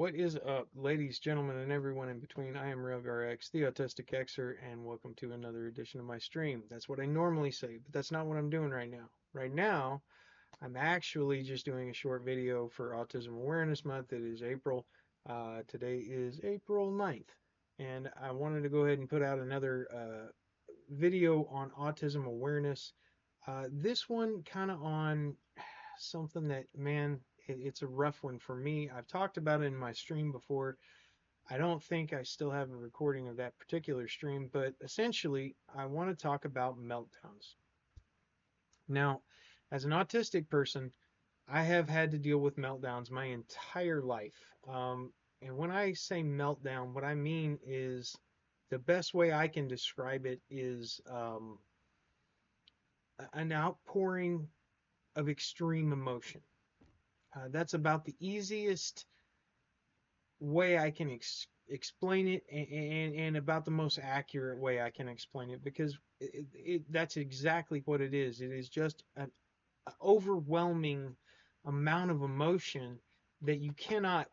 What is up, ladies, gentlemen, and everyone in between? I am RailGarX, the Autistic Xer, and welcome to another edition of my stream. That's what I normally say, but that's not what I'm doing right now. Right now, I'm actually just doing a short video for Autism Awareness Month. It is April. Today is April 9th, and I wanted to go ahead and put out another video on autism awareness. This one kind of on something that, man, it's a rough one for me. I've talked about it in my stream before. I don't think I still have a recording of that particular stream, but essentially, I want to talk about meltdowns. Now, as an autistic person, I have had to deal with meltdowns my entire life. And when I say meltdown, what I mean is the best way I can describe it is an outpouring of extreme emotion. That's about the easiest way I can explain it, and about the most accurate way I can explain it, because that's exactly what it is. It is just an overwhelming amount of emotion that you cannot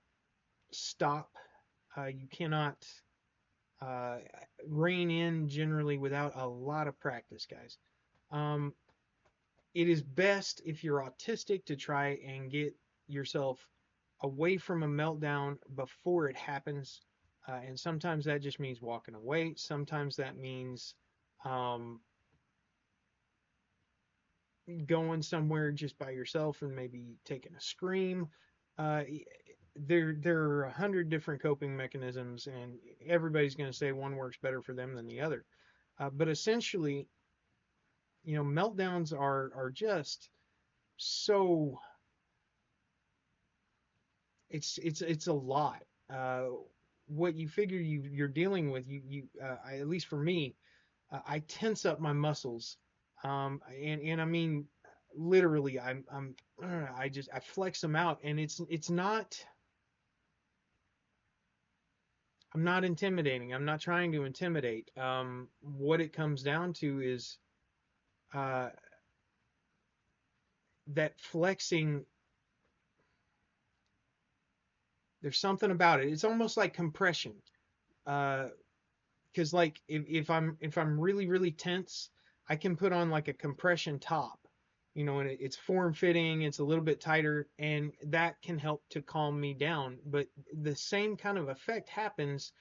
stop. You cannot uh, rein in generally without a lot of practice, guys. Um, it is best if you're autistic to try and get yourself away from a meltdown before it happens. And sometimes that just means walking away. Sometimes that means um, going somewhere just by yourself and maybe taking a scream. Uh, there are 100 different coping mechanisms, and everybody's going to say one works better for them than the other. But essentially, meltdowns are just so it's a lot. What you figure you're dealing with, at least for me, I tense up my muscles, and I mean literally, I flex them out, and it's not. I'm not intimidating. I'm not trying to intimidate. What it comes down to is uh, that flexing. There's something about it. It's almost like compression. Uh, because like if I'm really tense, I can put on like a compression top, and it's form fitting, it's a little bit tighter, and that can help to calm me down. But the same kind of effect happens,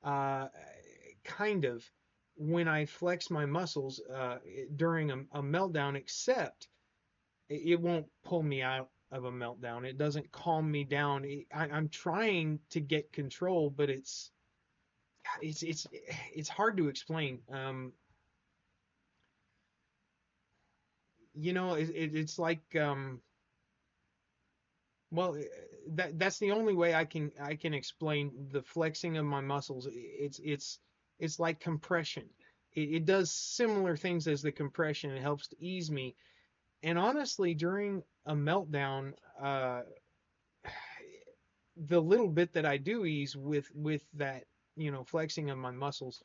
uh, kind of, when I flex my muscles during a meltdown, except it won't pull me out of a meltdown. It doesn't calm me down. I'm trying to get control, but it's hard to explain. It's like well, that's the only way I can explain the flexing of my muscles. It's like compression. It does similar things as the compression. It helps to ease me. And honestly, during a meltdown, the little bit that I do ease with that, flexing of my muscles,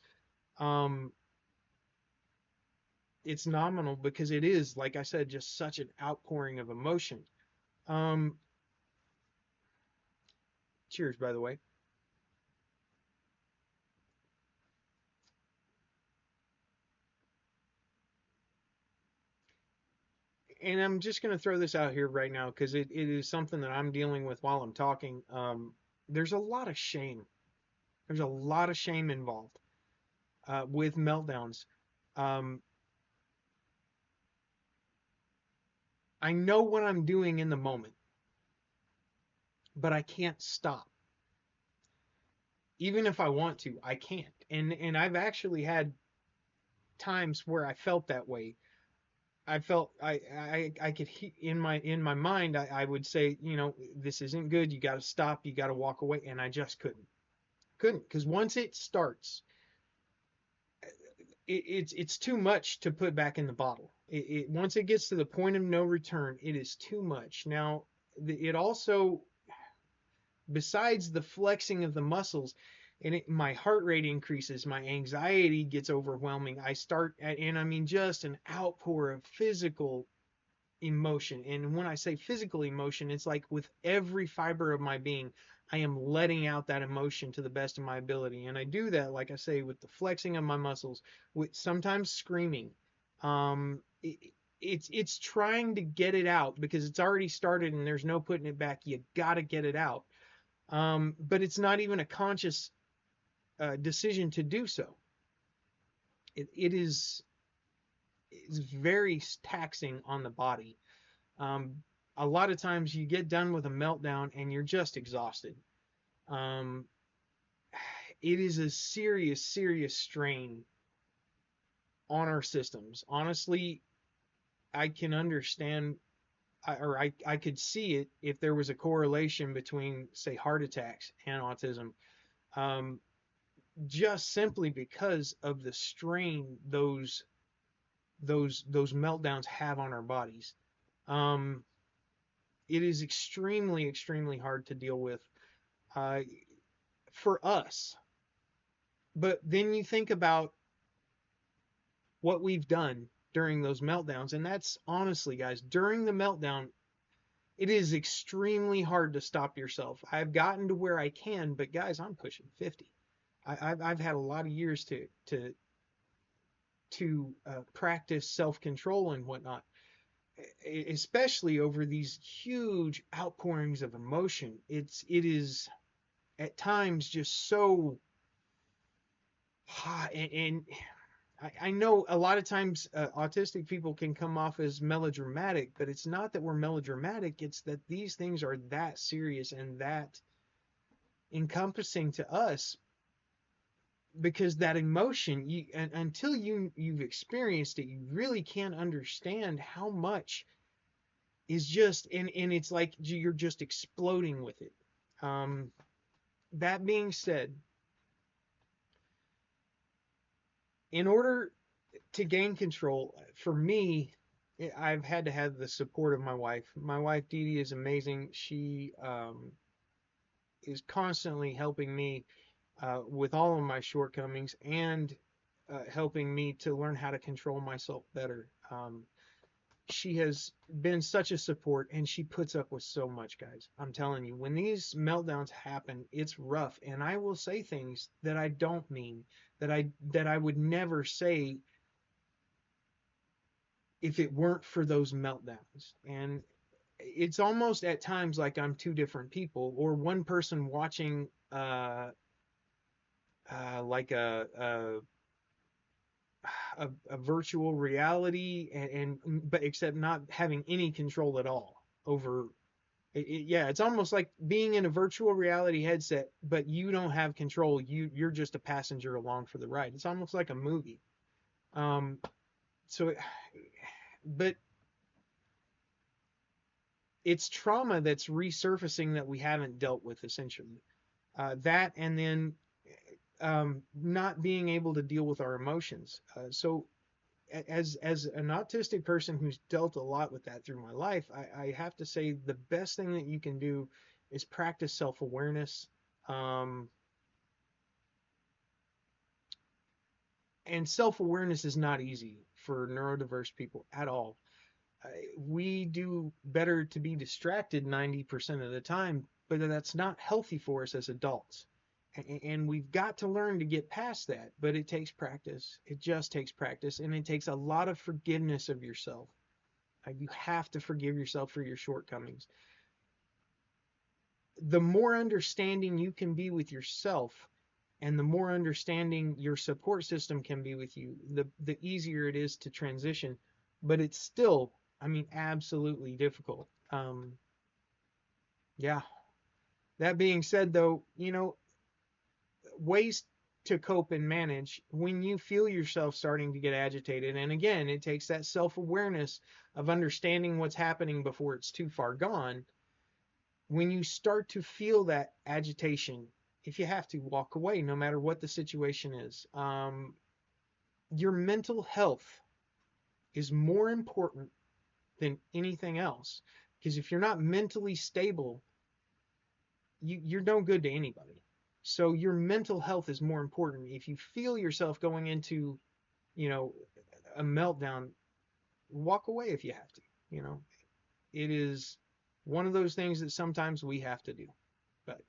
um, it's nominal, because it is, like I said, just such an outpouring of emotion. Um, Cheers, by the way. And I'm just going to throw this out here right now, because it is something that I'm dealing with while I'm talking. There's a lot of shame. There's a lot of shame involved with meltdowns. Um, I know what I'm doing in the moment, but I can't stop. Even if I want to, I can't. And I've actually had times where I felt that way. I felt I could in my mind, I would say, this isn't good. You got to stop. You got to walk away, and I just couldn't, because once it starts, it's too much to put back in the bottle. Once it gets to the point of no return, it is too much. Now, it also, besides the flexing of the muscles, and my heart rate increases, my anxiety gets overwhelming. I start, and I mean, just an outpour of physical emotion. And when I say physical emotion, it's like with every fiber of my being, I am letting out that emotion to the best of my ability. And I do that, like I say, with the flexing of my muscles, with sometimes screaming. It's trying to get it out because it's already started and there's no putting it back. You got to get it out. But it's not even a conscious decision to do so. It is very taxing on the body. Um, a lot of times you get done with a meltdown and you're just exhausted. Um, it is a serious, serious strain on our systems. Honestly, I can understand, I could see it if there was a correlation between, say, heart attacks and autism, um, just simply because of the strain those meltdowns have on our bodies. Um, it is extremely, extremely hard to deal with uh, for us. But then you think about what we've done during those meltdowns, and that's honestly, guys, during the meltdown, it is extremely hard to stop yourself. I've gotten to where I can, but guys, I'm pushing 50. I've had a lot of years to practice self-control and whatnot, especially over these huge outpourings of emotion. It is at times just so hot, and I know a lot of times autistic people can come off as melodramatic, but it's not that we're melodramatic. It's that these things are that serious and that encompassing to us because that emotion, until you've experienced it, you really can't understand how much is just, and it's like you're just exploding with it. Um, that being said, in order to gain control, for me, I've had to have the support of my wife. My wife, Dee Dee, is amazing. She is constantly helping me with all of my shortcomings and helping me to learn how to control myself better. She has been such a support and she puts up with so much, guys. I'm telling you, when these meltdowns happen, it's rough. And I will say things that I don't mean, that I would never say if it weren't for those meltdowns. And it's almost at times like I'm two different people, or one person watching like a virtual reality, and but except not having any control at all over yeah, it's almost like being in a virtual reality headset, but you don't have control. You're just a passenger along for the ride. It's almost like a movie. Um, so, but it's trauma that's resurfacing that we haven't dealt with, essentially. That, and then not being able to deal with our emotions. So as an autistic person who's dealt a lot with that through my life, I have to say the best thing that you can do is practice self-awareness. Um, and self-awareness is not easy for neurodiverse people at all. We do better to be distracted 90% of the time, but that's not healthy for us as adults. And we've got to learn to get past that, but it takes practice. It just takes practice, and it takes a lot of forgiveness of yourself. You have to forgive yourself for your shortcomings. The more understanding you can be with yourself, and the more understanding your support system can be with you, the easier it is to transition. But it's still, I mean, absolutely difficult. Yeah. That being said, though, ways to cope and manage when you feel yourself starting to get agitated. And again, it takes that self-awareness of understanding what's happening before it's too far gone. When you start to feel that agitation, if you have to, walk away, no matter what the situation is. Your mental health is more important than anything else. Because if you're not mentally stable, you're no good to anybody. So your mental health is more important. If you feel yourself going into, you know, a meltdown, walk away if you have to. You know, it is one of those things that sometimes we have to do. But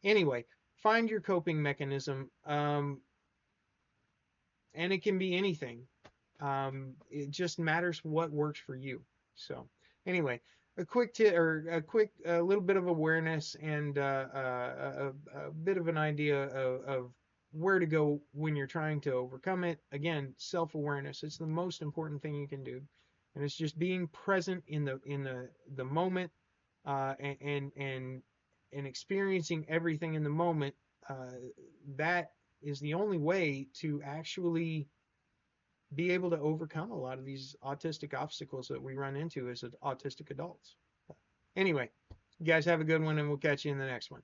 anyway, find your coping mechanism, and it can be anything. It just matters what works for you. So anyway, a quick or a quick little bit of awareness and a bit of an idea of where to go when you're trying to overcome it. Again, self-awareness. It's the most important thing you can do, and it's just being present in the moment, and experiencing everything in the moment. That is the only way to actually be able to overcome a lot of these autistic obstacles that we run into as autistic adults. Anyway, you guys have a good one, and we'll catch you in the next one.